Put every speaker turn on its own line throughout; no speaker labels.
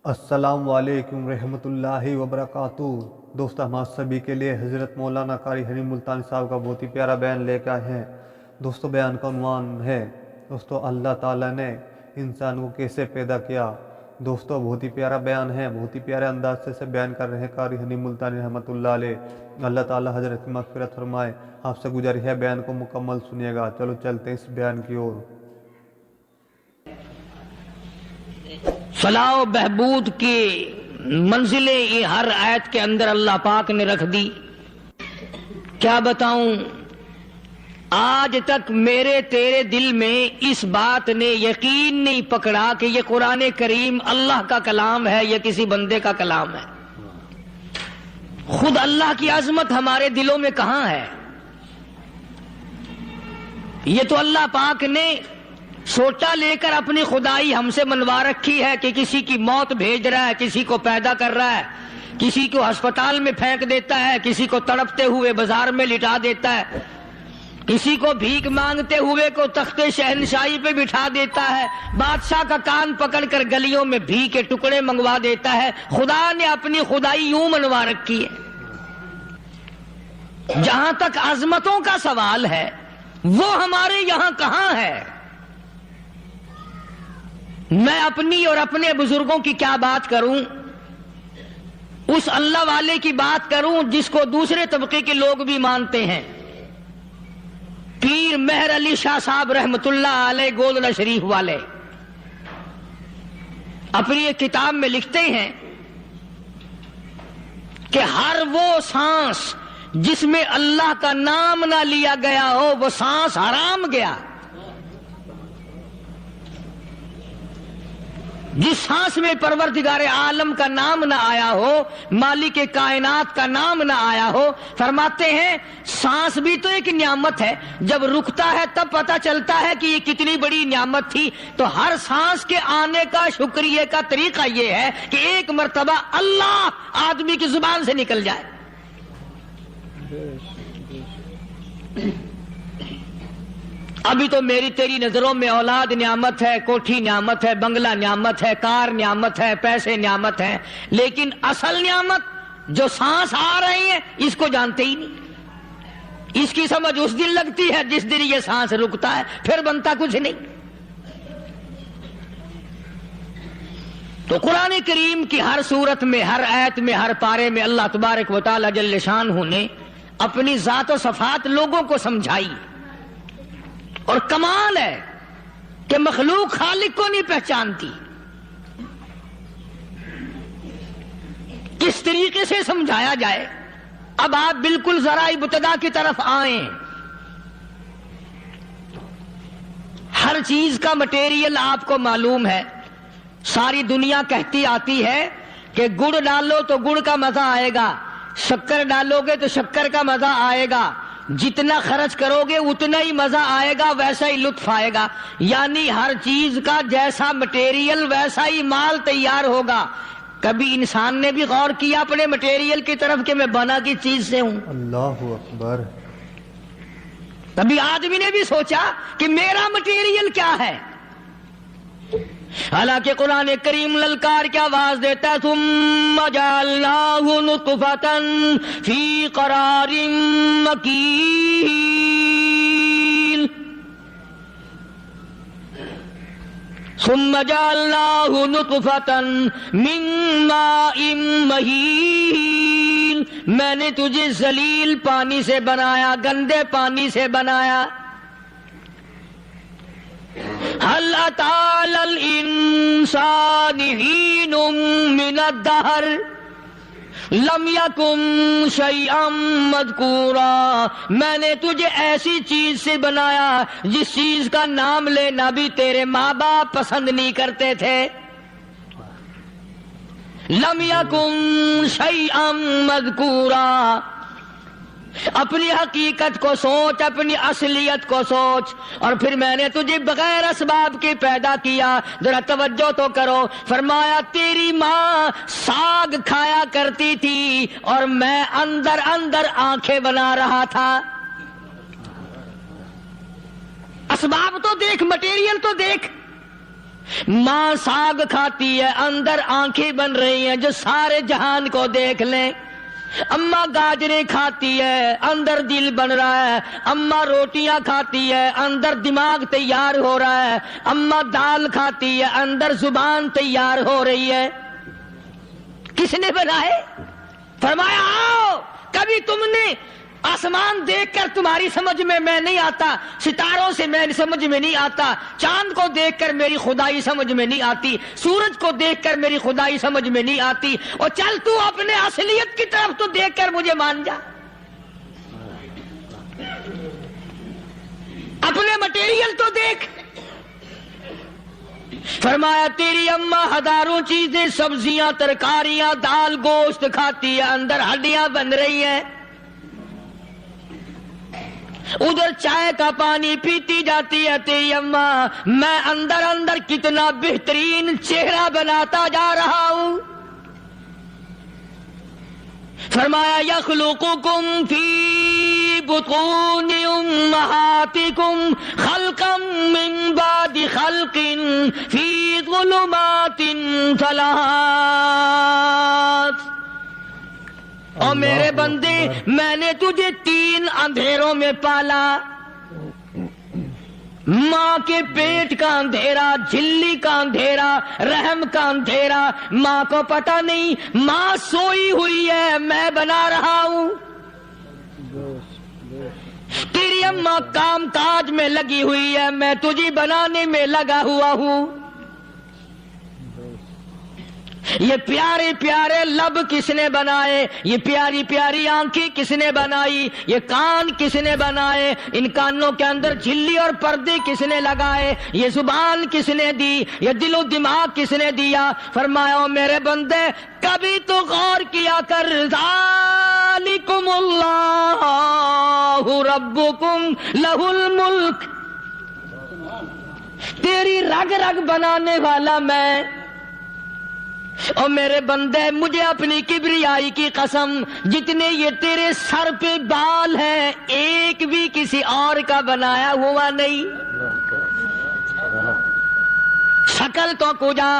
السلام علیکم رحمۃ اللہ وبرکاتہ۔ دوست ہم آپ سبھی کے لیے حضرت مولانا قاری حلیم ملتانی صاحب کا بہت ہی پیارا بیان لے کے آئے ہیں۔ دوستو بیان کا عنوان ہے اللہ تعالیٰ نے انسان کو کیسے پیدا کیا۔ دوستو بہت ہی پیارا بیان ہے، بہت ہی پیارے انداز سے بیان کر رہے ہیں قاری حلیم ملتانی رحمۃ اللہ علیہ۔ اللہ تعالیٰ حضرت کی مغفرت فرمائے۔ آپ سے گزارش ہے بیان کو مکمل سنیے گا۔ چلو چلتے اس بیان کی اور۔
فلاح و بہبود کی منزلیں ہر آیت کے اندر اللہ پاک نے رکھ دی۔ کیا بتاؤں، آج تک میرے تیرے دل میں اس بات نے یقین نہیں پکڑا کہ یہ قرآن کریم اللہ کا کلام ہے یا کسی بندے کا کلام ہے۔ خود اللہ کی عظمت ہمارے دلوں میں کہاں ہے؟ یہ تو اللہ پاک نے سوچا لے کر اپنی خدائی ہم سے منوا رکھی ہے کہ کسی کی موت بھیج رہا ہے، کسی کو پیدا کر رہا ہے، کسی کو ہسپتال میں پھینک دیتا ہے، کسی کو تڑپتے ہوئے بازار میں لٹا دیتا ہے، کسی کو بھیک مانگتے ہوئے کو تخت شہنشاہی پہ بٹھا دیتا ہے، بادشاہ کا کان پکڑ کر گلیوں میں بھیک کے ٹکڑے منگوا دیتا ہے۔ خدا نے اپنی خدائی یوں منوا رکھی ہے۔ جہاں تک عظمتوں کا سوال ہے وہ ہمارے یہاں کہاں ہے؟ میں اپنی اور اپنے بزرگوں کی کیا بات کروں، اس اللہ والے کی بات کروں جس کو دوسرے طبقے کے لوگ بھی مانتے ہیں۔ پیر مہر علی شاہ صاحب رحمت اللہ علیہ گولڈا شریف والے اپنی ایک کتاب میں لکھتے ہیں کہ ہر وہ سانس جس میں اللہ کا نام نہ لیا گیا ہو وہ سانس حرام گیا۔ جس سانس میں پروردگار عالم کا نام نہ آیا ہو، مالک کائنات کا نام نہ آیا ہو، فرماتے ہیں سانس بھی تو ایک نعمت ہے، جب رکتا ہے تب پتہ چلتا ہے کہ یہ کتنی بڑی نعمت تھی۔ تو ہر سانس کے آنے کا شکریہ کا طریقہ یہ ہے کہ ایک مرتبہ اللہ آدمی کی زبان سے نکل جائے۔ ابھی تو میری تیری نظروں میں اولاد نعمت ہے، کوٹھی نعمت ہے، بنگلہ نعمت ہے، کار نعمت ہے، پیسے نعمت ہے، لیکن اصل نعمت جو سانس آ رہی ہے اس کو جانتے ہی نہیں۔ اس کی سمجھ اس دن لگتی ہے جس دن یہ سانس رکتا ہے، پھر بنتا کچھ نہیں۔ تو قرآن کریم کی ہر صورت میں، ہر آیت میں، ہر پارے میں اللہ تبارک و تعالی جل شانہ نے اپنی ذات و صفات لوگوں کو سمجھائی۔ اور کمال ہے کہ مخلوق خالق کو نہیں پہچانتی۔ کس طریقے سے سمجھایا جائے؟ اب آپ بالکل ذرا ابتدا کی طرف آئیں۔ ہر چیز کا مٹیریل آپ کو معلوم ہے۔ ساری دنیا کہتی آتی ہے کہ گڑ ڈالو تو گڑ کا مزہ آئے گا، شکر ڈالو گے تو شکر کا مزہ آئے گا، جتنا خرچ کرو گے اتنا ہی مزہ آئے گا، ویسا ہی لطف آئے گا۔ یعنی ہر چیز کا جیسا مٹیریل ویسا ہی مال تیار ہوگا۔ کبھی انسان نے بھی غور کیا اپنے مٹیریل کی طرف کہ میں بنا کی چیز سے ہوں؟
اللہ اکبر۔
کبھی آدمی نے بھی سوچا کہ میرا مٹیریل کیا ہے؟ حالانکہ قرآن کریم للکار کی آواز دیتا ہے ثم جعلناہ نطفۃ فی قرار مکین، ثم جعلناہ نطفۃ من ماء مہین، میں نے تجھے ذلیل پانی سے بنایا، گندے پانی سے بنایا۔ هل أتى على الإنسان حين من الدهر لم يكن شيئا مذكورا، میں نے تجھے ایسی چیز سے بنایا جس چیز کا نام لینا بھی تیرے ماں باپ پسند نہیں کرتے تھے۔ لم يكن شيئا مذكورا، اپنی حقیقت کو سوچ، اپنی اصلیت کو سوچ۔ اور پھر میں نے تجھے بغیر اسباب کے پیدا کیا۔ ذرا توجہ تو کرو، فرمایا تیری ماں ساگ کھایا کرتی تھی اور میں اندر اندر آنکھیں بنا رہا تھا۔ اسباب تو دیکھ، مٹیریل تو دیکھ۔ ماں ساگ کھاتی ہے، اندر آنکھیں بن رہی ہیں جو سارے جہان کو دیکھ لیں۔ اماں گاجریں کھاتی ہے، اندر دل بن رہا ہے۔ اماں روٹیاں کھاتی ہے، اندر دماغ تیار ہو رہا ہے۔ اماں دال کھاتی ہے، اندر زبان تیار ہو رہی ہے۔ کس نے بنائے؟ فرمایا آؤ، کبھی تم نے آسمان دیکھ کر تمہاری سمجھ میں نہیں آتا، ستاروں سے میں سمجھ میں نہیں آتا، چاند کو دیکھ کر میری خدائی سمجھ میں نہیں آتی، سورج کو دیکھ کر میری خدائی سمجھ میں نہیں آتی، اور چل تو اپنے اصلیت کی طرف تو دیکھ کر مجھے مان جا، اپنے مٹیریل تو دیکھ۔ فرمایا تیری اماں ہزاروں چیزیں، سبزیاں، ترکاریاں، دال، گوشت کھاتی ہے، اندر ہڈیاں بن رہی ہیں، ادھر چائے کا پانی پیتی جاتی ہے تیری اماں، میں اندر اندر کتنا بہترین چہرہ بناتا جا رہا ہوں۔ فرمایا یخلقکم فی بطون امہاتکم خلقا من بعد خلق فی ظلمات ثلاث۔ اور میرے بندے، میں نے تجھے 3 اندھیروں میں پالا، ماں کے پیٹ کا اندھیرا، جھلی کا اندھیرا، رحم کا اندھیرا، ماں کو پتہ نہیں، ماں سوئی ہوئی ہے، میں بنا رہا ہوں۔ تیری اماں کام کاج میں لگی ہوئی ہے، میں تجھے بنانے میں لگا ہوا ہوں۔ یہ پیارے پیارے لب کس نے بنائے؟ یہ پیاری پیاری آنکھیں کس نے بنائی؟ یہ کان کس نے بنائے؟ ان کانوں کے اندر جھلی اور پردے کس نے لگائے؟ یہ زبان کس نے دی؟ یہ دل و دماغ کس نے دیا؟ فرمایا او میرے بندے، کبھی تو غور کیا کر، ذالکم اللہ ربکم لہ الملک، تیری رگ رگ بنانے والا میں۔ اور میرے بندے، مجھے اپنی کبریائی کی قسم، جتنے یہ تیرے سر پہ بال ہیں، ایک بھی کسی اور کا بنایا ہوا نہیں۔ شکل تو کجا،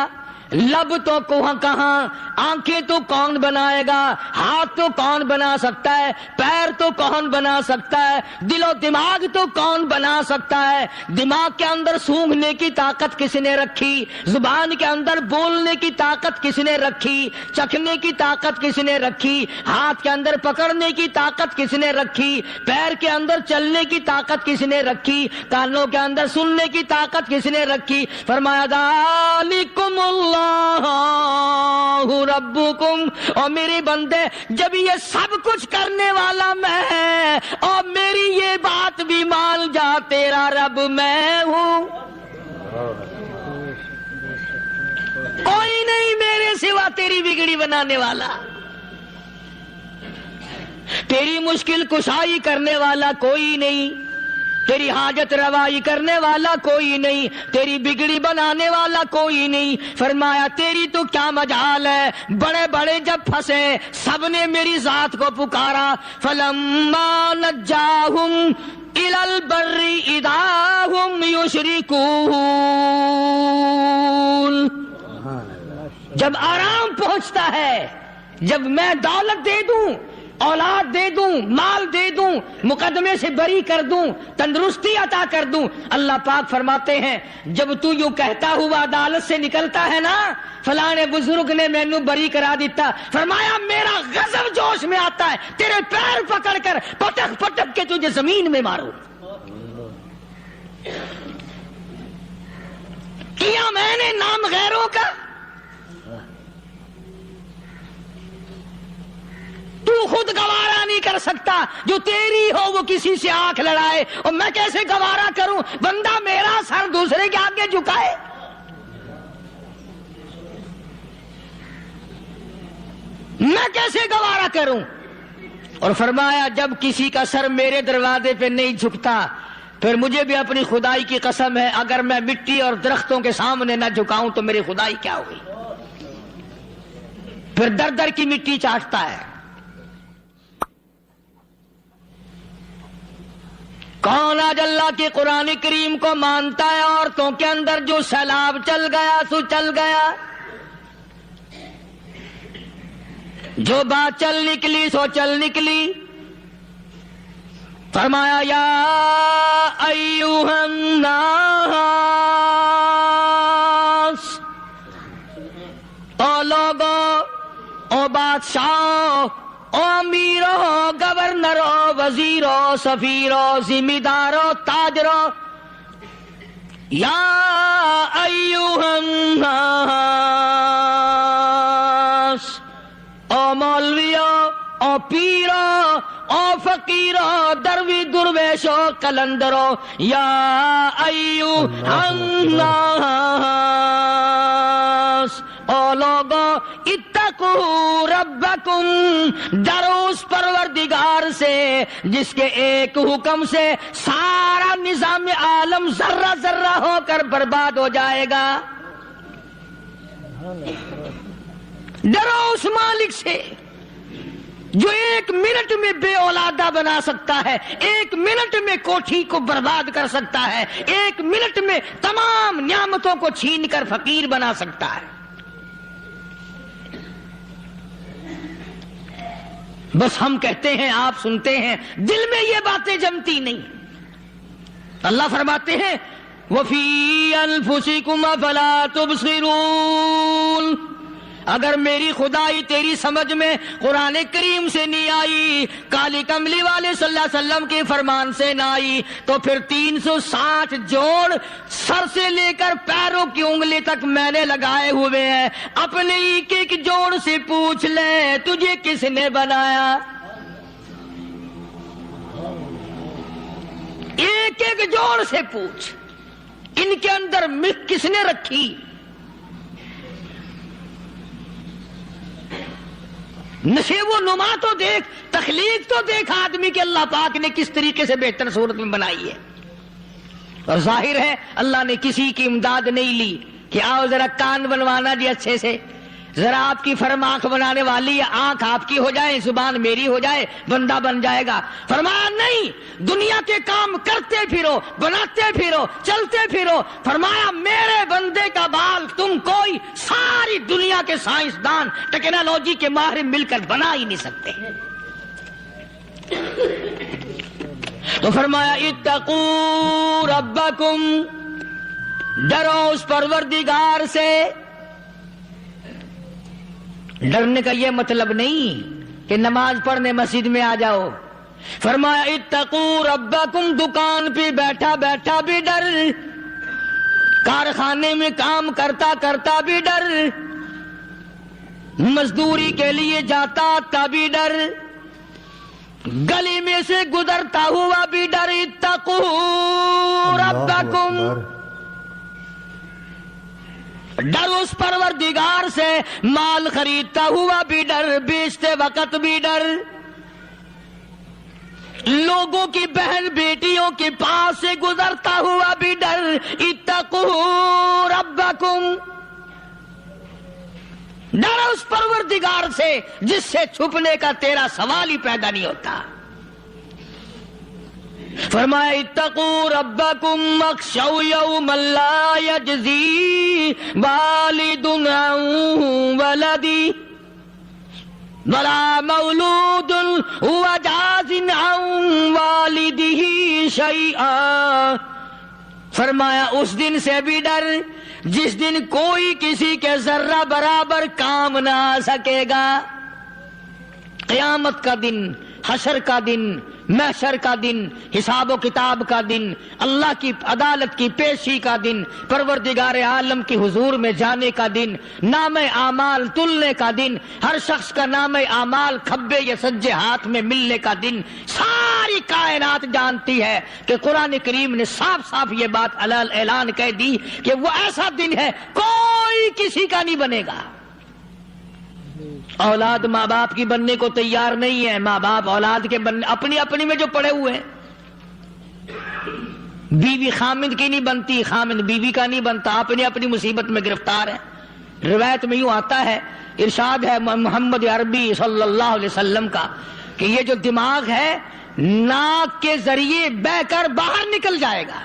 لب تو کہاں، آنکھیں تو کون بنائے گا، ہاتھ تو کون بنا سکتا ہے، پیر تو کون بنا سکتا ہے، دل و دماغ تو کون بنا سکتا ہے؟ دماغ کے اندر سونگھنے کی طاقت کس نے رکھی؟ زبان کے اندر بولنے کی طاقت کس نے رکھی؟ چکھنے کی طاقت کس نے رکھی؟ ہاتھ کے اندر پکڑنے کی طاقت کس نے رکھی؟ پیر کے اندر چلنے کی طاقت کس نے رکھی؟ کانوں کے اندر سننے کی طاقت کس نے رکھی؟ فرمایا ذالکم اللہ ربکم۔ اور میرے بندے، جب یہ سب کچھ کرنے والا میں، اور میری یہ بات بھی مان جا، تیرا رب میں ہوں، کوئی نہیں میرے سوا تیری بگڑی بنانے والا، تیری مشکل کشائی کرنے والا کوئی نہیں، تیری حاجت روائی کرنے والا کوئی نہیں، تیری بگڑی بنانے والا کوئی نہیں۔ فرمایا تیری تو کیا مجال ہے، بڑے بڑے جب پھنسے سب نے میری ذات کو پکارا، فلما نجاہم الی البر اذا ہم یشرکون، جب آرام پہنچتا ہے، جب میں دولت دے دوں، اولاد دے دوں، مال دے دوں، مقدمے سے بری کر دوں، تندرستی عطا کر دوں، اللہ پاک فرماتے ہیں جب تو یوں کہتا ہوا عدالت سے نکلتا ہے نا، فلانے بزرگ نے مینوں بری کرا دیتا، فرمایا میرا غضب جوش میں آتا ہے، تیرے پیر پکڑ کر پٹک پٹک کے تجھے زمین میں ماروں۔ کیا میں نے نام غیروں کا؟ تو خود گوارا نہیں کر سکتا، جو تیری ہو وہ کسی سے آنکھ لڑائے، اور میں کیسے گوارا کروں بندہ میرا سر دوسرے کے آگے جھکائے؟ میں کیسے گوارا کروں؟ اور فرمایا جب کسی کا سر میرے دروازے پہ نہیں جھکتا، پھر مجھے بھی اپنی خدائی کی قسم ہے، اگر میں مٹی اور درختوں کے سامنے نہ جھکاؤں تو میری خدائی کیا ہوئی؟ پھر در در کی مٹی چاٹتا ہے۔ کون آج اللہ کے قرآن کریم کو مانتا ہے؟ عورتوں کے اندر جو سیلاب چل گیا سو چل گیا، جو بات چل نکلی سو چل نکلی۔ فرمایا یا ایھا الناس، او لوگو، او بادشاہ، او امیرو، گورنرو، وزیرو، سفیرو، ذمہ دارو، تاجرو، یا ایھا الناس، او مولویو، او پیرو، او فقیرو، دروی درویشو، کلندرو، یا ایھا الناس، او لوگو، اتقوا ربکم، ڈرو اس پروردگار سے جس کے ایک حکم سے سارا نظام عالم ذرہ ذرہ ہو کر برباد ہو جائے گا۔ ڈرو اس مالک سے جو ایک منٹ میں بے اولادہ بنا سکتا ہے، ایک منٹ میں کوٹھی کو برباد کر سکتا ہے، ایک منٹ میں تمام نعمتوں کو چھین کر فقیر بنا سکتا ہے۔ بس ہم کہتے ہیں، آپ سنتے ہیں، دل میں یہ باتیں جمتی نہیں۔ اللہ فرماتے ہیں وَفِي أَنفُسِكُمْ أَفَلَا تُبْصِرُونَ، اگر میری خدائی تیری سمجھ میں قرآن کریم سے نہیں آئی، کالی کملی والے صلی اللہ علیہ وسلم کے فرمان سے نہ آئی، تو پھر 360 جوڑ سر سے لے کر پیروں کی انگلی تک میں نے لگائے ہوئے ہیں، اپنے ایک ایک جوڑ سے پوچھ لے تجھے کس نے بنایا؟ ایک ایک جوڑ سے پوچھ، ان کے اندر ملک کس نے رکھی؟ نشیب و نما تو دیکھ، تخلیق تو دیکھ آدمی کے اللہ پاک نے کس طریقے سے بہتر صورت میں بنائی ہے۔ اور ظاہر ہے اللہ نے کسی کی امداد نہیں لی کہ آؤ ذرا کان بنوانا جی اچھے سے، ذرا آپ کی فرم آنکھ بنانے والی ہے، آنکھ آپ کی ہو جائے، زبان میری ہو جائے، بندہ بن جائے گا۔ فرمایا نہیں، دنیا کے کام کرتے پھرو، بناتے پھرو، چلتے پھرو۔ فرمایا میرے بندے کا بال تم کوئی ساری دنیا کے سائنسدان، ٹیکنالوجی کے ماہر مل کر بنا ہی نہیں سکتے۔ تو فرمایا اتقوا ربکم، ڈرو اس پروردگار سے۔ ڈرنے کا یہ مطلب نہیں کہ نماز پڑھنے مسجد میں آ جاؤ۔ فرمایا اتقوا ربکم، دکان پہ بیٹھا بیٹھا بھی ڈر، کارخانے میں کام کرتا کرتا بھی ڈر، مزدوری کے لیے جاتا تب بھی ڈر، گلی میں سے گزرتا ہوا بھی ڈر۔ اتقوا ربکم، ڈر اس پروردگار سے، مال خریدتا ہوا بھی ڈر، بیچتے وقت بھی ڈر، لوگوں کی بہن بیٹیوں کے پاس سے گزرتا ہوا بھی ڈر۔ اتقوا ربکم، ڈر اس پروردگار سے جس سے چھپنے کا تیرا سوال ہی پیدا نہیں ہوتا۔ فرمایا اتقوا ربکم واخشوا یوما لا یجزی والد عن ولدی ولا مولود هو جاز عن والدہ شیئا۔ فرمایا اس دن سے بھی ڈر جس دن کوئی کسی کے ذرہ برابر کام نہ آ سکے گا۔ قیامت کا دن، حشر کا دن، محشر کا دن، حساب و کتاب کا دن، اللہ کی عدالت کی پیشی کا دن، پروردگار عالم کے حضور میں جانے کا دن، نام اعمال تلنے کا دن، ہر شخص کا نام اعمال کھبے یا سجے ہاتھ میں ملنے کا دن۔ ساری کائنات جانتی ہے کہ قرآن کریم نے صاف صاف یہ بات اعلان کہہ دی کہ وہ ایسا دن ہے کوئی کسی کا نہیں بنے گا۔ اولاد ماں باپ کی بننے کو تیار نہیں ہے، ماں باپ اولاد کے بننے اپنی اپنی میں جو پڑے ہوئے ہیں۔ بیوی خامند کی نہیں بنتی، خامند بیوی کا نہیں بنتا، اپنی اپنی مصیبت میں گرفتار ہے۔ روایت میں یوں آتا ہے، ارشاد ہے محمد عربی صلی اللہ علیہ وسلم کا کہ یہ جو دماغ ہے ناک کے ذریعے بہ کر باہر نکل جائے گا.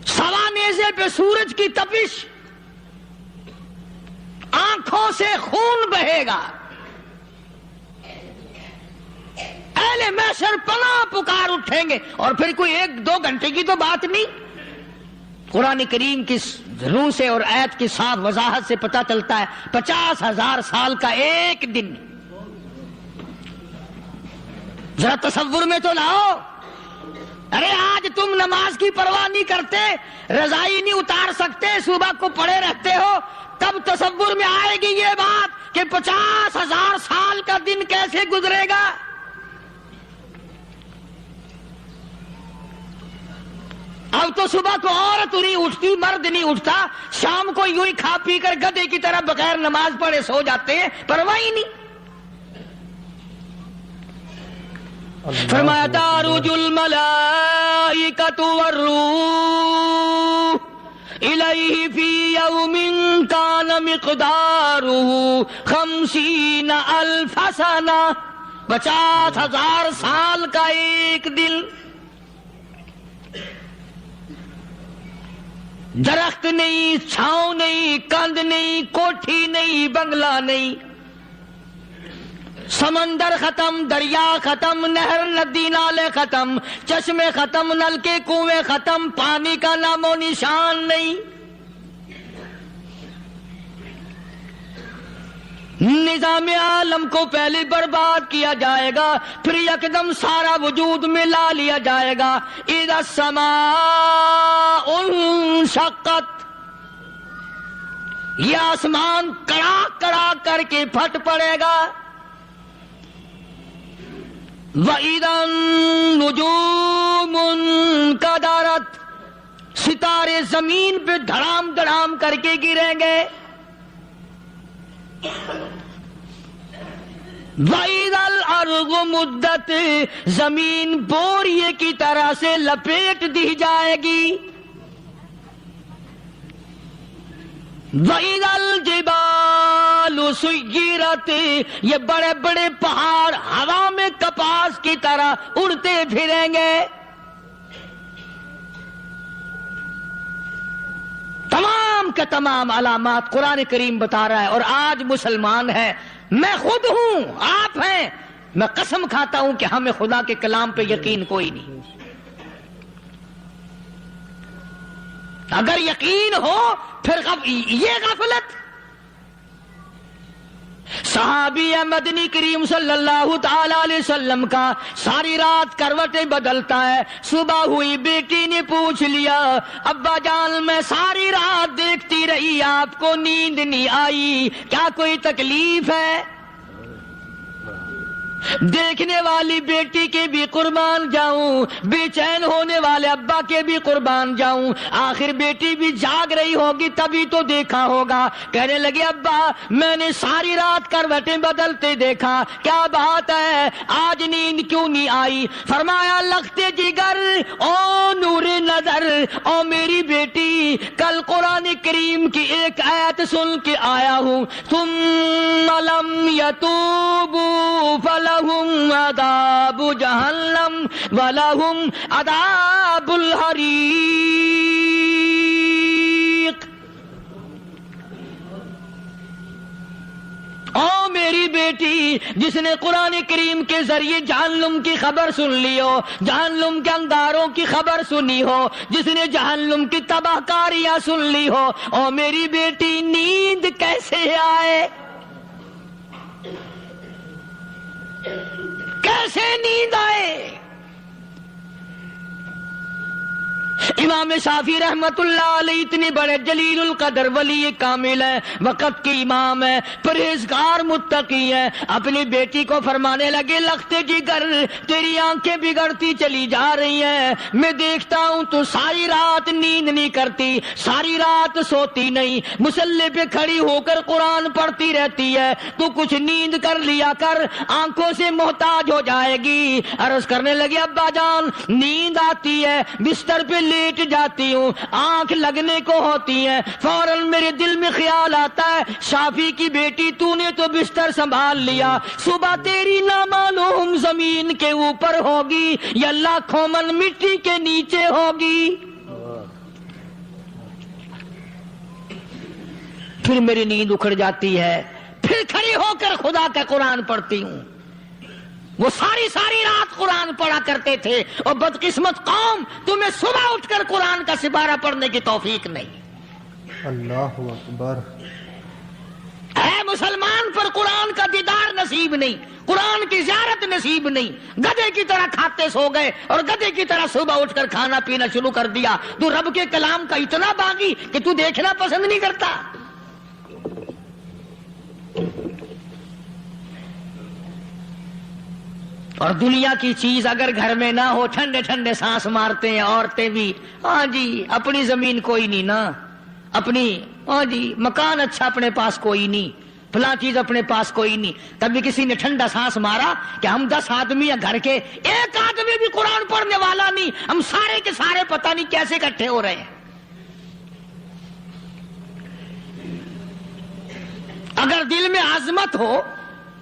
سوا نیزے پہ سورج کی تپش، آنکھوں سے خون بہے گا. اہل محشر پناہ پکار اٹھیں گے. اور پھر کوئی 1-2 گھنٹے کی تو بات نہیں. قرآن کریم کی روح سے اور آیت کی صاف وضاحت سے پتہ چلتا ہے 50,000 سال کا ایک دن. ذرا تصور میں تو لاؤ. ارے آج تم نماز کی پرواہ نہیں کرتے، رضائی نہیں اتار سکتے، صبح کو پڑے رہتے ہو، تب تصور میں آئے گی یہ بات کہ 50,000 سال کا دن کیسے گزرے گا. اب تو صبح کو عورت نہیں اٹھتی، مرد نہیں اٹھتا، شام کو یوں ہی کھا پی کر گدھے کی طرح بغیر نماز پڑھے سو جاتے ہیں، پرواہ ہی نہیں. فرمایا تعرج الملائکۃ والروح الیہ فی یوم کان مقدارہ 50,000 سنہ. 50,000 سال کا ایک دن. درخت نہیں، چھاؤں نہیں، کند نہیں، کوٹھی نہیں، بنگلہ نہیں. سمندر ختم، دریا ختم، نہر ندی نالے ختم، چشمے ختم، نلکے کنویں ختم، پانی کا نام و نشان نہیں. نظام عالم کو پہلے برباد کیا جائے گا، پھر یکدم سارا وجود میں لا لیا جائے گا. اذا السماء انشقت، یہ آسمان کڑاک کڑاک کر کے پھٹ پڑے گا. وَإِذَا النُّجُومُ انْكَدَرَتْ، ستارے زمین پہ دھڑام دھڑام کر کے گریں گے. وَإِذَا الْأَرْضُ مُدَّتْ، زمین بوریے کی طرح سے لپیٹ دی جائے گی. وَإِذَا الْجِبَالُ سُيِّرَتْ، یہ بڑے بڑے پہاڑ ہوا میں کپاس کی طرح اڑتے پھریں گے. تمام کے تمام علامات قرآن کریم بتا رہا ہے. اور آج مسلمان ہے، میں خود ہوں، آپ ہیں، میں قسم کھاتا ہوں کہ ہمیں خدا کے کلام پہ یقین کوئی نہیں. اگر یقین ہو پھر یہ غفلت. صحابی مدنی کریم صلی اللہ تعالی علیہ وسلم کا ساری رات کروٹیں بدلتا ہے. صبح ہوئی بیٹی نے پوچھ لیا، ابا جان میں ساری رات دیکھتی رہی، آپ کو نیند نہیں آئی، کیا کوئی تکلیف ہے؟ دیکھنے والی بیٹی کے بھی قربان جاؤں، بے چین ہونے والے ابا کے بھی قربان جاؤں. آخر بیٹی بھی جاگ رہی ہوگی تبھی تو دیکھا ہوگا. کہنے لگے ابا میں نے ساری رات کروٹیں بدلتے دیکھا، کیا بات ہے، آج نیند کیوں نہیں آئی؟ فرمایا لختے جگر او نور نظر، او میری بیٹی کل قرآن کریم کی ایک آیت سن کے آیا ہوں، ثم لم یتوبوا فلہم عذاب جہنم ولہم عذاب الحریق. او میری بیٹی جس نے قرآن کریم کے ذریعے جہنم کی خبر سن لی ہو، جہنم کے انگاروں کی خبر سنی ہو، جس نے جہنم کی تباہ کاریاں سن لی ہو، او میری بیٹی نیند کیسے آئے؟ کیسے نیند آئے؟ امام شافعی رحمت اللہ علیہ اتنے بڑے جلیل القدر ولی کامل ہے، وقت کے امام ہے، پرہیزگار متقی ہے. اپنی بیٹی کو فرمانے لگے لختے جگر تیری آنکھیں بگڑتی چلی جا رہی ہیں، میں دیکھتا ہوں تو ساری رات نیند نہیں کرتی، ساری رات سوتی نہیں، مصلی پہ کھڑی ہو کر قرآن پڑھتی رہتی ہے، تو کچھ نیند کر لیا کر، آنکھوں سے محتاج ہو جائے گی. عرض کرنے لگے ابا جان نیند آتی ہے، بستر پہ لیٹ جاتی ہوں، آنکھ لگنے کو ہوتی ہے، فوراً میرے دل میں خیال آتا ہے شافی کی بیٹی تو نے تو بستر سنبھال لیا، صبح تیری نامعلوم زمین کے اوپر ہوگی یا لاکھوں من مٹی کے نیچے ہوگی۔ پھر میری نیند اکھڑ جاتی ہے، پھر کھڑی ہو کر خدا کا قرآن پڑھتی ہوں۔ وہ ساری رات قرآن پڑھا کرتے تھے، اور بدقسمت قوم تمہیں صبح اٹھ کر قرآن کا سپارہ پڑھنے کی توفیق نہیں۔
اللہ اکبر۔
اے مسلمان پر قرآن کا دیدار نصیب نہیں، قرآن کی زیارت نصیب نہیں، گدھے کی طرح کھاتے سو گئے اور گدھے کی طرح صبح اٹھ کر کھانا پینا شروع کر دیا۔ تو رب کے کلام کا اتنا باغی کہ تو دیکھنا پسند نہیں کرتا۔ اور دنیا کی چیز اگر گھر میں نہ ہو، ٹھنڈے ٹھنڈے سانس مارتے ہیں عورتیں بھی، ہاں جی اپنی زمین کوئی نہیں نا، اپنی ہاں جی مکان اچھا اپنے پاس کوئی نہیں، فلاں چیز اپنے پاس کوئی نہیں۔ کبھی کسی نے ٹھنڈا سانس مارا کہ ہم 10 آدمی ہیں گھر کے، ایک آدمی بھی قرآن پڑھنے والا نہیں، ہم سارے کے سارے پتہ نہیں کیسے اکٹھے ہو رہے ہیں۔ اگر دل میں عظمت ہو،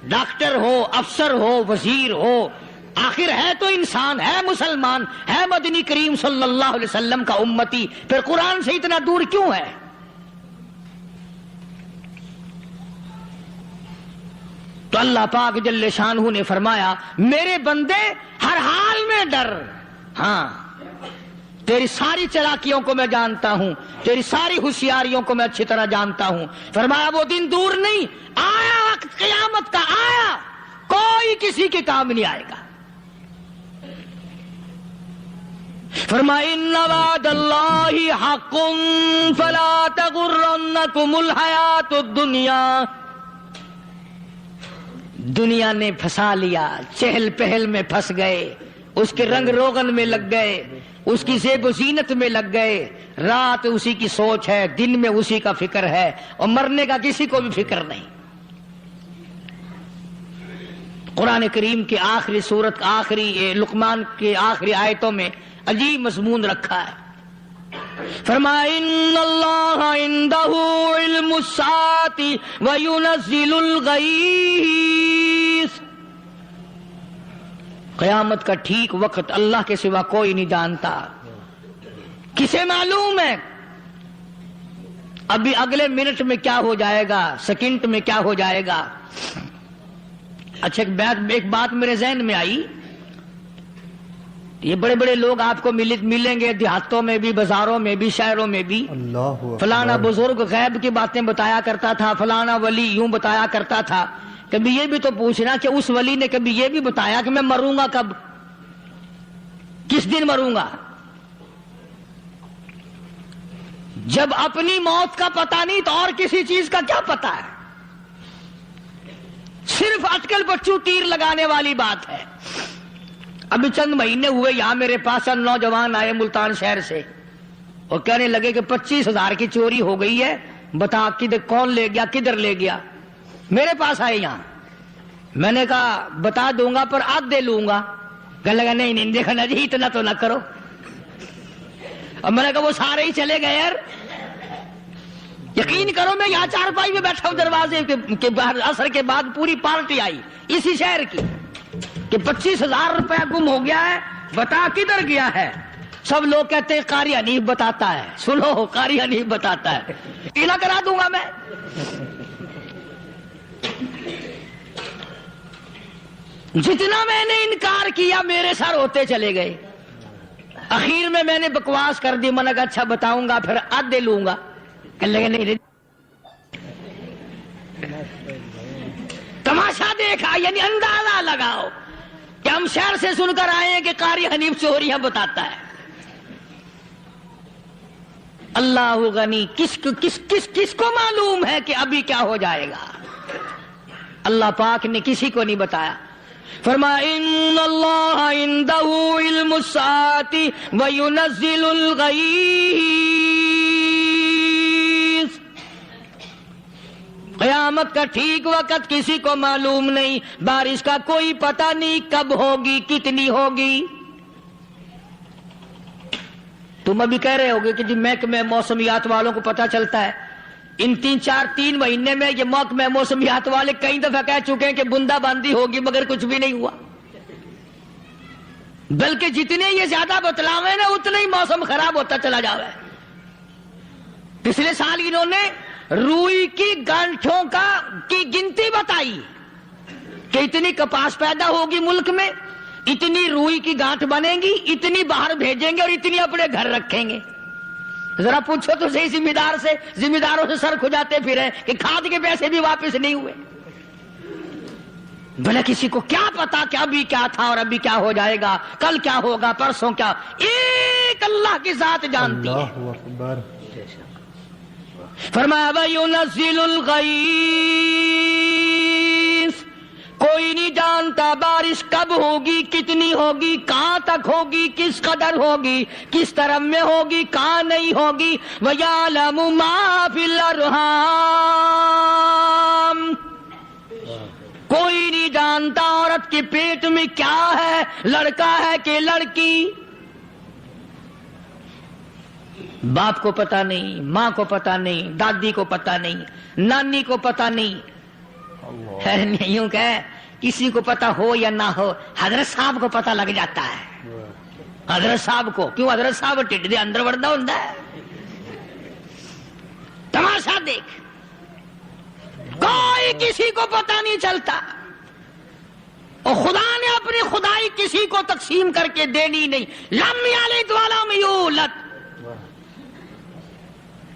ڈاکٹر ہو، افسر ہو، وزیر ہو، آخر ہے تو انسان، ہے مسلمان، ہے مدنی کریم صلی اللہ علیہ وسلم کا امتی، پھر قرآن سے اتنا دور کیوں ہے؟ تو اللہ پاک جل شانہ نے فرمایا میرے بندے ہر حال میں ڈر، ہاں تیری ساری چلاکیوں کو میں جانتا ہوں، تیری ساری ہوشیاریوں کو میں اچھی طرح جانتا ہوں۔ فرمایا وہ دن دور نہیں، آیا وقت قیامت کا، آیا، کوئی کسی کے کام نہیں آئے گا۔ فرمایا ان وعد اللہ حق فلا تغرنکم الحیات الدنیا۔ دنیا نے پھنسا لیا، چہل پہل میں پھنس گئے، اس کے رنگ روغن میں لگ گئے، اس کی زیب و زینت میں لگ گئے، رات اسی کی سوچ ہے، دن میں اسی کا فکر ہے، اور مرنے کا کسی کو بھی فکر نہیں۔ قرآن کریم کی آخری سورت، آخری لقمان کے آخری آیتوں میں عجیب مضمون رکھا ہے۔ فرمایا ان اللہ عندہ علم الساعۃ وینزل الغیث۔ قیامت کا ٹھیک وقت اللہ کے سوا کوئی نہیں جانتا۔ کسے معلوم ہے ابھی اگلے منٹ میں کیا ہو جائے گا، سیکنڈ میں کیا ہو جائے گا؟ اچھا ایک بات میرے ذہن میں آئی، یہ بڑے بڑے لوگ آپ کو ملیں گے دیہاتوں میں بھی، بازاروں میں بھی، شہروں میں بھی، فلانا بزرگ غیب کی باتیں بتایا کرتا تھا، فلانا ولی یوں بتایا کرتا تھا۔ کبھی یہ بھی تو پوچھنا کہ اس ولی نے کبھی یہ بھی بتایا کہ میں مروں گا کب، کس دن مروں گا؟ جب اپنی موت کا پتہ نہیں تو اور کسی چیز کا کیا پتہ ہے؟ صرف اٹکل بچوں تیر لگانے والی بات ہے۔ ابھی چند مہینے ہوئے یہاں میرے پاس نوجوان آئے ملتان شہر سے اور کہنے لگے کہ 25,000 کی چوری ہو گئی ہے، بتا کدھر کون لے گیا، کدھر لے گیا؟ میرے پاس آئے یہاں، میں نے کہا بتا دوں گا پر آدھے لوں گا۔ کہنے لگا نہیں دیکھا نا جی اتنا تو نہ کرو۔ اور میں نے کہا وہ سارے ہی چلے گئے یار، یقین کرو میں یہاں چارپائی میں بیٹھا ہوں دروازے کے باہر، عصر کے بعد پوری پارٹی آئی اسی شہر کی کہ 25,000 روپے گم ہو گیا ہے، بتا کدھر گیا ہے؟ سب لوگ کہتے ہیں قاری حنیف بتاتا ہے، سنو قاری حنیف بتاتا ہے، ایلا کرا دوں گا میں۔ جتنا میں نے انکار کیا میرے سر ہوتے چلے گئے، اخیر میں نے بکواس کر دی، میں نے کہا اچھا بتاؤں گا پھر آدھے لوں گا۔ کہ لگے نہیں، تماشا دیکھا یعنی اندازہ لگاؤ کہ ہم شہر سے سن کر آئے ہیں کہ قاری حنیف چوریاں بتاتا ہے۔ اللہ غنی، کس کو معلوم ہے کہ ابھی کیا ہو جائے گا؟ اللہ پاک نے کسی کو نہیں بتایا۔ فرمایا ان اللہ عندہ علم الساعۃ وینزل الغیث۔ قیامت کا ٹھیک وقت کسی کو معلوم نہیں، بارش کا کوئی پتہ نہیں کب ہوگی، کتنی ہوگی۔ تم ابھی کہہ رہے ہوگے کہ جی محکمہ موسمیات والوں کو پتا چلتا ہے. ان 3 مہینے میں یہ محکمہ موسمیات والے کئی دفعہ کہہ چکے ہیں کہ بوندا باندی ہوگی مگر کچھ بھی نہیں ہوا. بلکہ جتنے یہ زیادہ بتلاوے نا اتنا ہی موسم خراب ہوتا چلا جا رہا ہے. پچھلے سال انہوں نے روئی کی گانٹھوں کی گنتی بتائی کہ اتنی کپاس پیدا ہوگی ملک میں, اتنی روئی کی گانٹھ بنے گی, اتنی باہر بھیجیں گے اور اتنی اپنے گھر رکھیں گے. ذرا پوچھو تو صحیح ذمہ داروں سے سر کھجاتے پھرے کہ کھاد کے پیسے بھی واپس نہیں ہوئے. بھلا کسی کو کیا پتا کہ ابھی کیا تھا اور ابھی کیا ہو جائے گا, کل کیا ہوگا, پرسوں کیا. ایک اللہ کی ذات جانتی ہے.
اللہ اکبر.
فرمایا وَيُنَزِّلُ الْغَيْثَ, کوئی نہیں جانتا بارش کب ہوگی, کتنی ہوگی, کہاں تک ہوگی, کس قدر ہوگی, کس طرف میں ہوگی, کہاں نہیں ہوگی. وَيَعْلَمُ مَا فِي الْأَرْحَامِ, کوئی نہیں جانتا عورت کے پیٹ میں کیا ہے, لڑکا ہے کہ لڑکی. باپ کو پتا نہیں, ماں کو پتا نہیں, دادی کو پتا نہیں, نانی کو پتا نہیں. یوں کہ کسی کو پتا ہو یا نہ ہو, حضرت صاحب کو پتا لگ جاتا ہے. حضرت صاحب کو کیوں, حضرت صاحب ٹھڈ دے اندر وڑدا ہوندا ہے. تماشا دیکھ, کوئی کسی کو پتا نہیں چلتا. اور خدا نے اپنی خدائی کسی کو تقسیم کر کے دینی نہیں. لم یلد ولم یولد,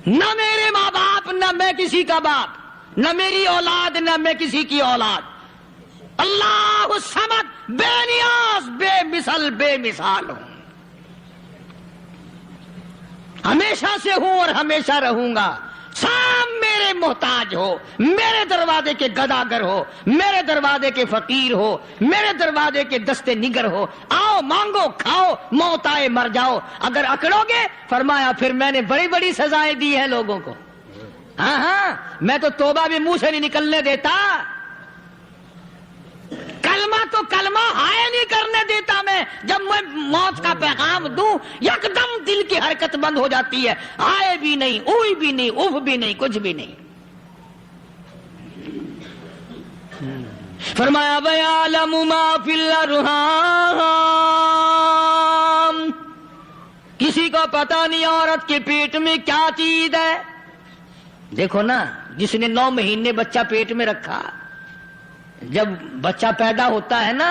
نہ میرے ماں باپ, نہ میں کسی کا باپ, نہ میری اولاد, نہ میں کسی کی اولاد. اللہ الصمد, بے نیاز, بے مثل, بے مثال ہوں. ہمیشہ سے ہوں اور ہمیشہ رہوں گا. سام میرے محتاج ہو, میرے دروازے کے گداگر ہو, میرے دروازے کے فقیر ہو, میرے دروازے کے دستے نگر ہو. آؤ مانگو کھاؤ, موت آئے مر جاؤ. اگر اکڑو گے فرمایا پھر میں نے بڑی بڑی سزائیں دی ہیں لوگوں کو. ہاں میں تو توبہ بھی منہ سے نہیں نکلنے دیتا, کلمہ تو کلمہ ہائے نہیں کرنے دیتا میں. جب میں موت کا پیغام دوں یکدم دل کی حرکت بند ہو جاتی ہے. ہائے بھی نہیں, اوئی بھی نہیں, اف بھی نہیں, کچھ بھی نہیں. فرمایا وَيَعْلَمُ مَا فِي الْأَرْحَامِ, کسی کو پتا نہیں عورت کے پیٹ میں کیا چیز ہے. دیکھو نا, جس نے 9 مہینے بچہ پیٹ میں رکھا, جب بچہ پیدا ہوتا ہے نا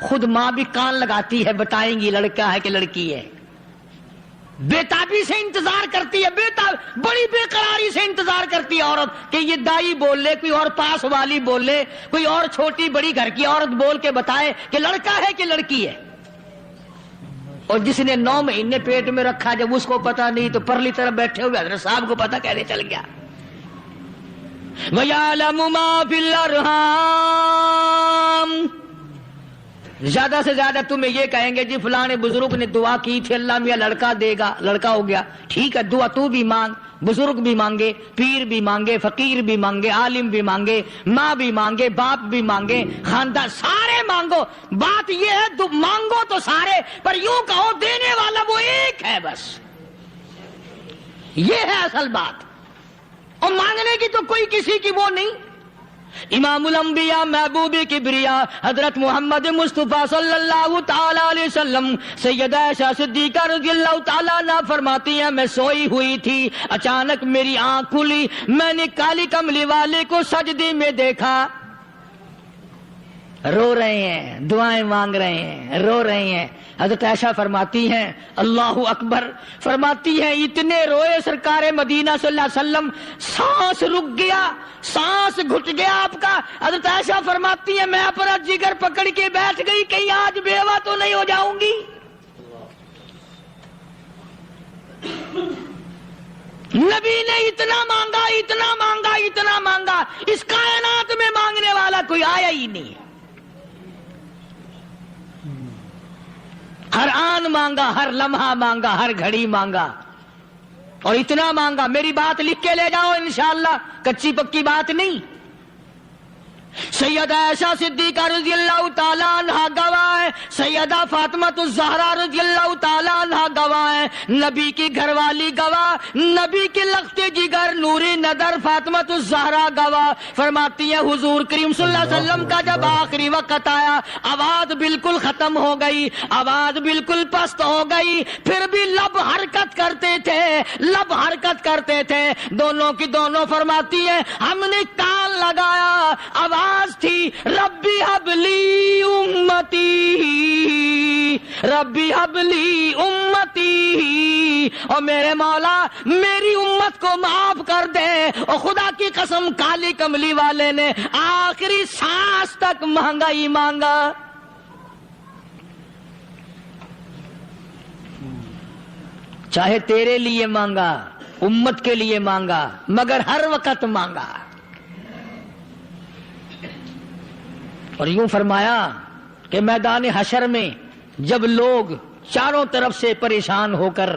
خود ماں بھی کان لگاتی ہے, بتائیں گی لڑکا ہے کہ لڑکی ہے. بےتابی سے انتظار کرتی ہے, بڑی بے قراری سے انتظار کرتی ہے عورت کہ یہ دائی بول لے, کوئی اور پاس والی بول لے, کوئی اور چھوٹی بڑی گھر کی عورت بول کے بتائے کہ لڑکا ہے کہ لڑکی ہے. اور جس نے 9 مہینے پیٹ میں رکھا, جب اس کو پتا نہیں تو پرلی طرف بیٹھے ہوئے حضرت صاحب کو پتا کیسے چل گیا. وَيَعْلَمُ مَا فِي الْأَرْحَامِ, زیادہ سے زیادہ تمہیں یہ کہیں گے جی فلاں بزرگ نے دعا کی تھی, اللہ میاں لڑکا دے گا, لڑکا ہو گیا. ٹھیک ہے, دعا تو بھی مانگ, بزرگ بھی مانگے, پیر بھی مانگے, فقیر بھی مانگے, عالم بھی مانگے, ماں بھی مانگے, باپ بھی مانگے, خاندان سارے مانگو. بات یہ ہے مانگو تو سارے, پر یوں کہو دینے والا وہ ایک ہے بس. یہ ہے اصل بات. اور مانگنے کی تو کوئی کسی کی وہ نہیں. امام الانبیاء محبوب کبریا حضرت محمد مصطفیٰ صلی اللہ تعالی علیہ وسلم سیدہ عائشہ صدیقہ رضی اللہ تعالیٰ عنہا فرماتی ہیں میں سوئی ہوئی تھی, اچانک میری آنکھ کھلی, میں نے کالی کملی والے کو سجدے میں دیکھا. رو رہے ہیں, دعائیں مانگ رہے ہیں, رو رہے ہیں. حضرت عائشہ فرماتی ہیں اللہ اکبر, فرماتی ہیں اتنے روئے سرکار مدینہ صلی اللہ علیہ وسلم, سانس رک گیا, سانس گھٹ گیا آپ کا. حضرت عائشہ فرماتی ہیں میں اپنا جگر پکڑ کے بیٹھ گئی, کہیں آج بیوہ تو نہیں ہو جاؤں گی. نبی نے اتنا مانگا, اتنا مانگا, اتنا مانگا, اس کائنات میں مانگنے والا کوئی آیا ہی نہیں. ہر آن مانگا, ہر لمحہ مانگا, ہر گھڑی مانگا, اور اتنا مانگا. میری بات لکھ کے لے جاؤ انشاءاللہ, کچی پکی بات نہیں. سیدہ عائشہ صدیقہ رضی اللہ تعالیٰ عنہ گواہ ہے، سیدہ فاطمہ الزہرا رضی اللہ تعالیٰ عنہ گواہ ہے، نبی کی گھر والی گواہ، نبی کے لختے جگر نوری نظر فاطمہ الزہرا گواہ، فرماتی ہے حضور کریم صلی اللہ علیہ وسلم کا جب آخری وقت آیا، آواز بالکل ختم ہو گئی، آواز بالکل پست ہو گئی، پھر بھی لب حرکت کرتے تھے، لب حرکت کرتے تھے، دونوں کی دونوں فرماتی ہے ہم نے کان لگایا، آواز تھی ربی حبلی امتی، ربی حبلی امتی، اور میرے مولا میری امت کو معاف کر دے۔ اور خدا کی قسم کالی کملی والے نے آخری سانس تک مانگا ہی مانگا۔ چاہے تیرے لیے مانگا، امت کے لیے مانگا، مگر ہر وقت مانگا۔ اور یوں فرمایا کہ میدان حشر میں جب لوگ چاروں طرف سے پریشان ہو کر،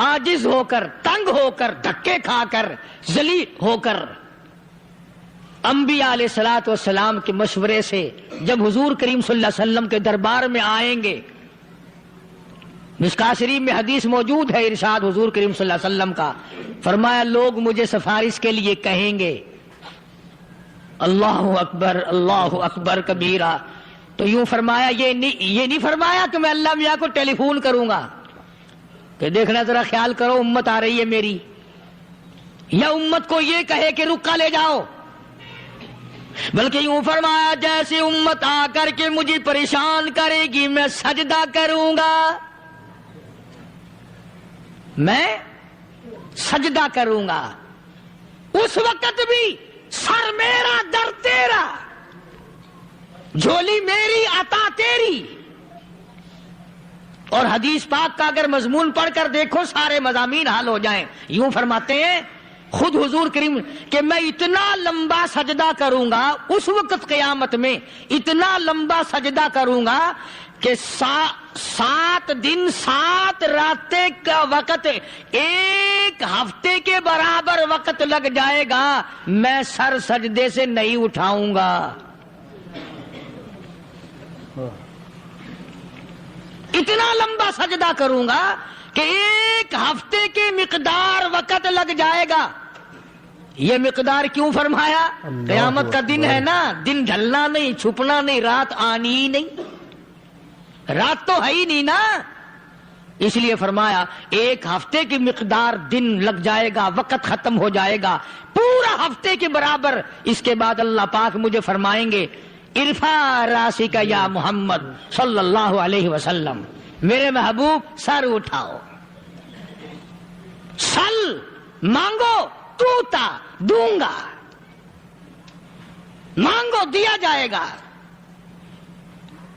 عاجز ہو کر، تنگ ہو کر، دھکے کھا کر، ذلیل ہو کر، انبیاء علیہ الصلوۃ والسلام کے مشورے سے جب حضور کریم صلی اللہ علیہ وسلم کے دربار میں آئیں گے، مشکاۃ شریف میں حدیث موجود ہے، ارشاد حضور کریم صلی اللہ علیہ وسلم کا، فرمایا لوگ مجھے سفارش کے لیے کہیں گے اللہ اکبر کبیرہ، تو یوں فرمایا یہ نہیں فرمایا کہ میں اللہ میاں کو ٹیلی فون کروں گا کہ دیکھنا ذرا خیال کرو امت آ رہی ہے میری، یا امت کو یہ کہے کہ رکا لے جاؤ، بلکہ یوں فرمایا جیسے امت آ کر کے مجھے پریشان کرے گی میں سجدہ کروں گا، میں سجدہ کروں گا، اس وقت بھی سر میرا در تیرا، جھولی میری عطا تیری۔ اور حدیث پاک کا اگر مضمون پڑھ کر دیکھو سارے مضامین حل ہو جائیں۔ یوں فرماتے ہیں خود حضور کریم کہ میں اتنا لمبا سجدہ کروں گا اس وقت قیامت میں، اتنا لمبا سجدہ کروں گا کہ 7 دن 7 راتیں کا وقت 1 ہفتے کے برابر وقت لگ جائے گا، میں سر سجدے سے نہیں اٹھاؤں گا۔ اتنا لمبا سجدہ کروں گا کہ 1 ہفتے کے مقدار وقت لگ جائے گا۔ یہ مقدار کیوں فرمایا؟ قیامت کا دن ہے نا، دن ڈھلنا نہیں، چھپنا نہیں، رات آنی ہی نہیں، رات تو ہے ہی نہیں نا، اس لیے فرمایا 1 ہفتے کی مقدار دن لگ جائے گا، وقت ختم ہو جائے گا پورا ہفتے کے برابر۔ اس کے بعد اللہ پاک مجھے فرمائیں گے ارفع راسک یا محمد صلی اللہ علیہ وسلم، میرے محبوب سر اٹھاؤ، سل مانگو توتا دوں گا، مانگو دیا جائے گا،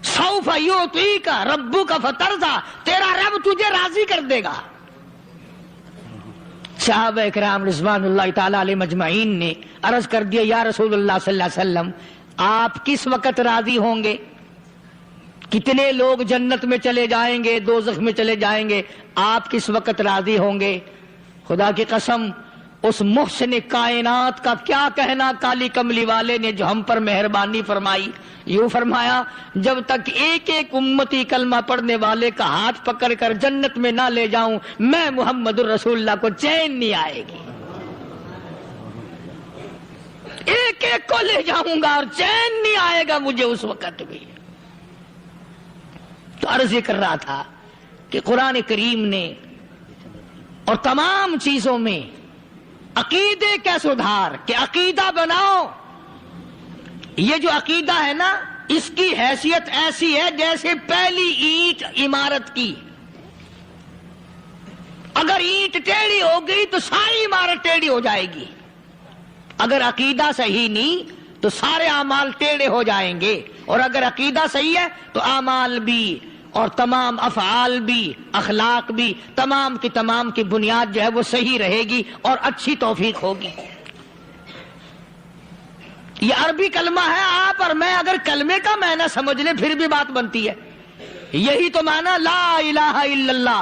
سوف یعطیک ربک فترضی، تیرا رب تجھے راضی کر دے گا۔ صحابہ کرام رضوان اللہ تعالی علیہ مجمعین نے عرض کر دیا یا رسول اللہ صلی اللہ علیہ وسلم آپ کس وقت راضی ہوں گے؟ کتنے لوگ جنت میں چلے جائیں گے، دوزخ میں چلے جائیں گے، آپ کس وقت راضی ہوں گے؟ خدا کی قسم اس محسن کائنات کا کیا کہنا کالی کملی والے نے جو ہم پر مہربانی فرمائی۔ یوں فرمایا جب تک ایک ایک امتی کلمہ پڑھنے والے کا ہاتھ پکڑ کر جنت میں نہ لے جاؤں میں محمد الرسول اللہ کو چین نہیں آئے گی، ایک ایک کو لے جاؤں گا اور چین نہیں آئے گا مجھے اس وقت بھی۔ تو عرض یہ کر رہا تھا کہ قرآن کریم نے اور تمام چیزوں میں عقیدے کا سدھار کہ عقیدہ بناؤ، یہ جو عقیدہ ہے نا اس کی حیثیت ایسی ہے جیسے پہلی اینٹ عمارت کی، اگر اینٹ ٹیڑھی ہو گئی تو ساری عمارت ٹیڑھی ہو جائے گی، اگر عقیدہ صحیح نہیں تو سارے اعمال ٹیڑھے ہو جائیں گے، اور اگر عقیدہ صحیح ہے تو اعمال بھی اور تمام افعال بھی اخلاق بھی تمام کی بنیاد جو ہے وہ صحیح رہے گی اور اچھی توفیق ہوگی۔ یہ عربی کلمہ ہے، آپ اور میں اگر کلمے کا معنی سمجھ لیں پھر بھی بات بنتی ہے، یہی تو معنی لا الہ الا اللہ،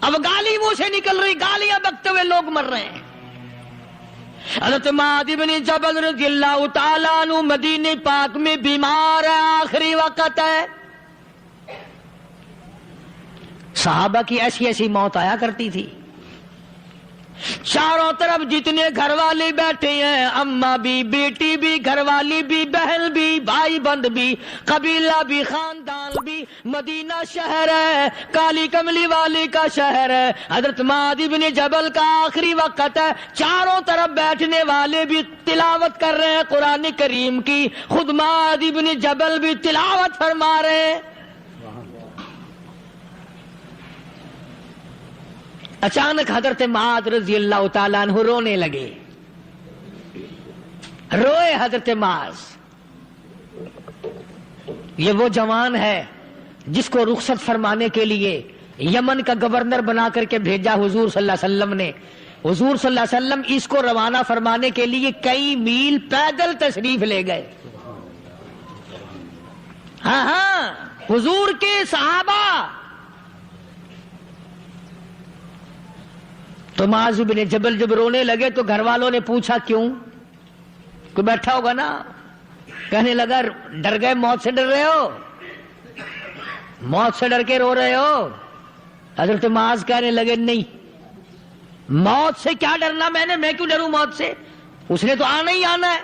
اب گالی منہ سے نکل رہی، گالیاں بکتے ہوئے لوگ مر رہے ہیں۔ حضرت معاذ بن جبل رضی اللہ تعالیٰ عنہ مدینہ پاک میں بیمار ہے، آخری وقت ہے۔ صحابہ کی ایسی ایسی موت آیا کرتی تھی، چاروں طرف جتنے گھر والے بیٹھے ہیں، اماں بھی، بیٹی بھی، گھر والی بھی، بہن بھی، بھائی بند بھی، قبیلہ بھی، خاندان بھی، مدینہ شہر ہے، کالی کملی والی کا شہر ہے، حضرت معاذ بن جبل کا آخری وقت ہے، چاروں طرف بیٹھنے والے بھی تلاوت کر رہے ہیں قرآن کریم کی، خود معاذ بن جبل بھی تلاوت فرما رہے ہیں۔ اچانک حضرت معاذ رضی اللہ تعالیٰ عنہ رونے لگے، روئے حضرت معاذ۔ یہ وہ جوان ہے جس کو رخصت فرمانے کے لیے یمن کا گورنر بنا کر کے بھیجا حضور صلی اللہ علیہ وسلم نے۔ حضور صلی اللہ علیہ وسلم اس کو روانہ فرمانے کے لیے کئی میل پیدل تشریف لے گئے۔ ہاں حضور کے صحابہ۔ تو معاذ بن جبل جب رونے لگے تو گھر والوں نے پوچھا کیوں؟ کوئی بیٹھا ہوگا نا، کہنے لگا ڈر گئے، موت سے ڈر رہے ہو، موت سے ڈر کے رو رہے ہو؟ حضرت معاذ کہنے لگے نہیں، موت سے کیا ڈرنا، میں کیوں ڈروں موت سے، اس نے تو آنا ہی آنا ہے،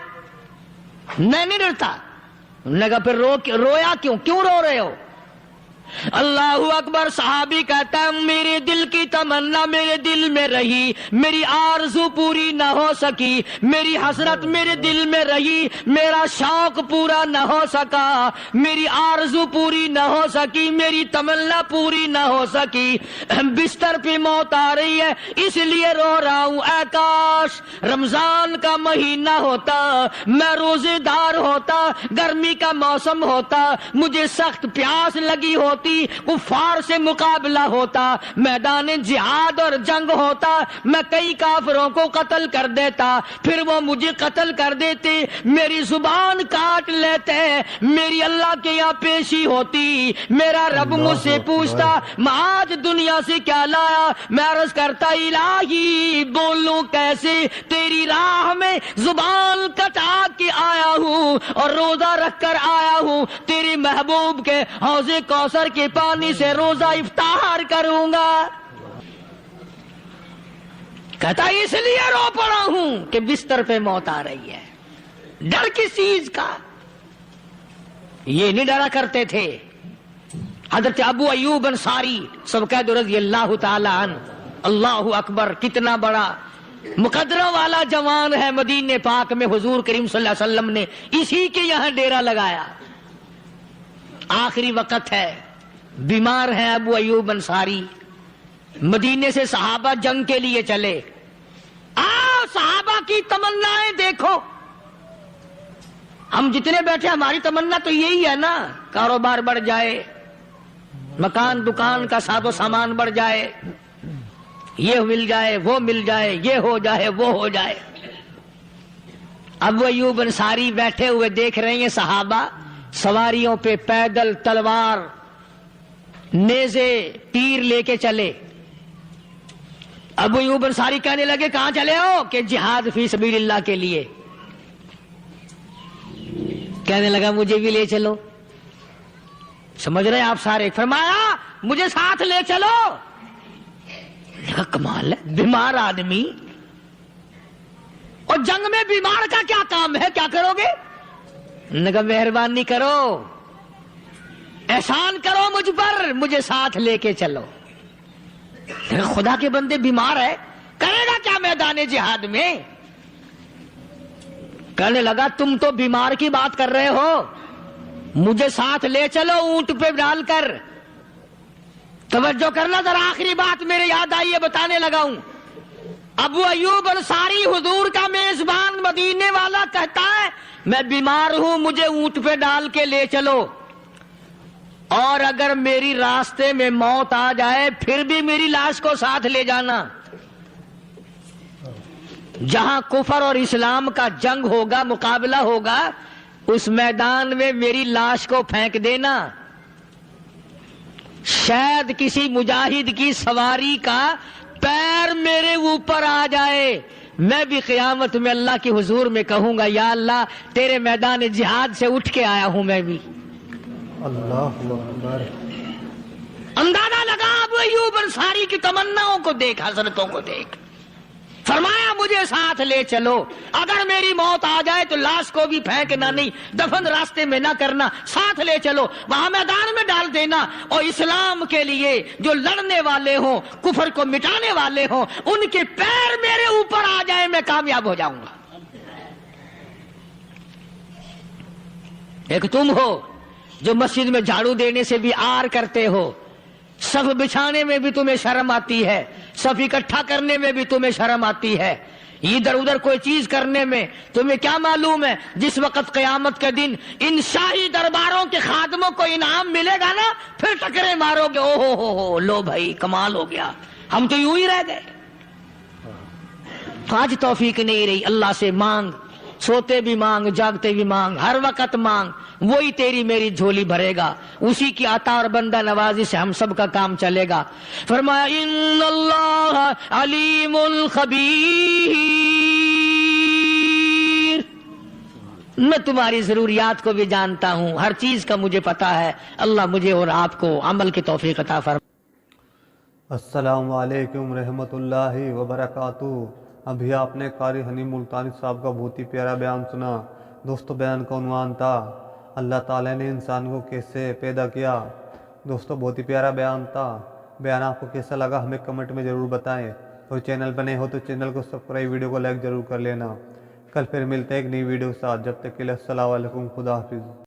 میں نہیں ڈرتا۔ انہوں نے کہا پھر رویا کیوں رو رہے ہو؟ اللہ اکبر۔ صحابی کہتا ہے میرے دل کی تمنا میرے دل میں رہی، میری آرزو پوری نہ ہو سکی، میری حسرت میرے دل میں رہی، میرا شوق پورا نہ ہو سکا، میری آرزو پوری نہ ہو سکی، میری تمنا پوری نہ ہو سکی، بستر پہ موت آ رہی ہے اس لیے رو رہا ہوں۔ اے کاش رمضان کا مہینہ ہوتا، میں روزے دار ہوتا، گرمی کا موسم ہوتا، مجھے سخت پیاس لگی ہوتی، کفار سے مقابلہ ہوتا، میدان جہاد اور جنگ ہوتا، میں کئی کافروں کو قتل کر دیتا، پھر وہ مجھے قتل کر دیتے، میری زبان کاٹ لیتے، میری اللہ کے یہاں پیشی ہوتی، میرا رب مجھ سے پوچھتا معاذ دنیا سے کیا لایا؟ میں عرض کرتا الہی بولوں کیسے، تیری راہ میں زبان کٹا کے آیا ہوں اور روزہ رکھ کر آیا ہوں، تیرے محبوب کے حوض کوثر کے پانی سے روزہ افطار کروں گا۔ کہتا اس لیے رو پڑا ہوں کہ بستر پہ موت آ رہی ہے۔ ڈر کس چیز کا؟ یہ نہیں ڈرا کرتے تھے۔ حضرت ابو ایوب انصاری سبقید رضی اللہ تعالی عنہ، اللہ اکبر، کتنا بڑا مقدروں والا جوان ہے۔ مدینہ پاک میں حضور کریم صلی اللہ علیہ وسلم نے اسی کے یہاں ڈیرا لگایا۔ آخری وقت ہے، بیمار ہیں ابو ایوب انصاری، مدینے سے صحابہ جنگ کے لیے چلے۔ صحابہ کی تمنائیں دیکھو، ہم جتنے بیٹھے ہماری تمنا تو یہی ہے نا، کاروبار بڑھ جائے، مکان دکان کا ساز و سامان بڑھ جائے، یہ مل جائے، وہ مل جائے، یہ ہو جائے، وہ ہو جائے۔ ابو ایوب انصاری بیٹھے ہوئے دیکھ رہے ہیں صحابہ سواریوں پہ پیدل، تلوار، نیزے، تیر لے کے چلے۔ ابو ایوب انصاری کہنے لگے کہاں چلے ہو؟ کہ جہاد فی سبیل اللہ کے لیے۔ کہنے لگا مجھے بھی لے چلو۔ سمجھ رہے ہیں آپ سارے؟ فرمایا مجھے ساتھ لے چلو۔ کمال ہے، بیمار آدمی اور جنگ میں بیمار کا کیا کام ہے، کیا کرو گے؟ نے کہا مہربانی کرو، احسان کرو مجھ پر، مجھے ساتھ لے کے چلو۔ خدا کے بندے بیمار ہے، کرے گا کیا میدان جہاد میں؟ کہنے لگا تم تو بیمار کی بات کر رہے ہو، مجھے ساتھ لے چلو اونٹ پہ ڈال کر۔ توجہ کرنا ذرا، آخری بات میرے یاد آئی ہے، بتانے لگا ہوں۔ ابو ایوب انصاری حضور کا میزبان مدینے والا کہتا ہے میں بیمار ہوں، مجھے اونٹ پہ ڈال کے لے چلو، اور اگر میری راستے میں موت آ جائے پھر بھی میری لاش کو ساتھ لے جانا۔ جہاں کفر اور اسلام کا جنگ ہوگا، مقابلہ ہوگا، اس میدان میں میری لاش کو پھینک دینا۔ شاید کسی مجاہد کی سواری کا پیر میرے اوپر آ جائے، میں بھی قیامت میں اللہ کے حضور میں کہوں گا یا اللہ تیرے میدان جہاد سے اٹھ کے آیا ہوں میں بھی۔
اللہ اکبر۔
اندازہ لگا ابو ایوب انصاری کی تمناؤں کو دیکھ، حضرتوں کو دیکھ، فرمایا مجھے ساتھ لے چلو، اگر میری موت آ جائے تو لاش کو بھی پھینکنا نہیں، دفن راستے میں نہ کرنا، ساتھ لے چلو، وہاں میدان میں ڈال دینا، اور اسلام کے لیے جو لڑنے والے ہوں، کفر کو مٹانے والے ہوں، ان کے پیر میرے اوپر آ جائے میں کامیاب ہو جاؤں گا۔ ایک تم ہو جو مسجد میں جھاڑو دینے سے بھی آر کرتے ہو، صف بچھانے میں بھی تمہیں شرم آتی ہے، صف اکٹھا کرنے میں بھی تمہیں شرم آتی ہے، ادھر ادھر کوئی چیز کرنے میں تمہیں کیا معلوم ہے جس وقت قیامت کے دن ان شاہی درباروں کے خادموں کو انعام ملے گا نا، پھر ٹکرے مارو گے، او ہو لو بھائی کمال ہو گیا، ہم تو یوں ہی رہ گئے۔ آج توفیق نہیں رہی، اللہ سے مانگ، سوتے بھی مانگ، جاگتے بھی مانگ، ہر وقت مانگ، وہی تیری میری جھولی بھرے گا، اسی کی عطا اور بندہ نوازی سے ہم سب کا کام چلے گا۔ فرمایا ان اللہ علیم خبیر، میں تمہاری ضروریات کو بھی جانتا ہوں، ہر چیز کا مجھے پتا ہے، اللہ مجھے اور آپ کو عمل کی توفیق عطا فرمائے۔
السلام علیکم رحمۃ اللہ وبرکاتہ۔ ابھی آپ نے قاری ہنی ملتانی صاحب کا بہت ہی پیارا بیان سنا۔ دوستو بیان کا عنوان تھا اللہ تعالیٰ نے انسان کو کیسے پیدا کیا۔ دوستو بہت ہی پیارا بیان تھا۔ بیان آپ کو کیسا لگا ہمیں کمنٹ میں ضرور بتائیں، اور چینل بنے ہو تو چینل کو سبسکرائب، ویڈیو کو لائک ضرور کر لینا۔ کل پھر ملتے ہیں ایک نئی ویڈیو کے ساتھ، جب تک کے لیے السلام علیکم، خدا حافظ۔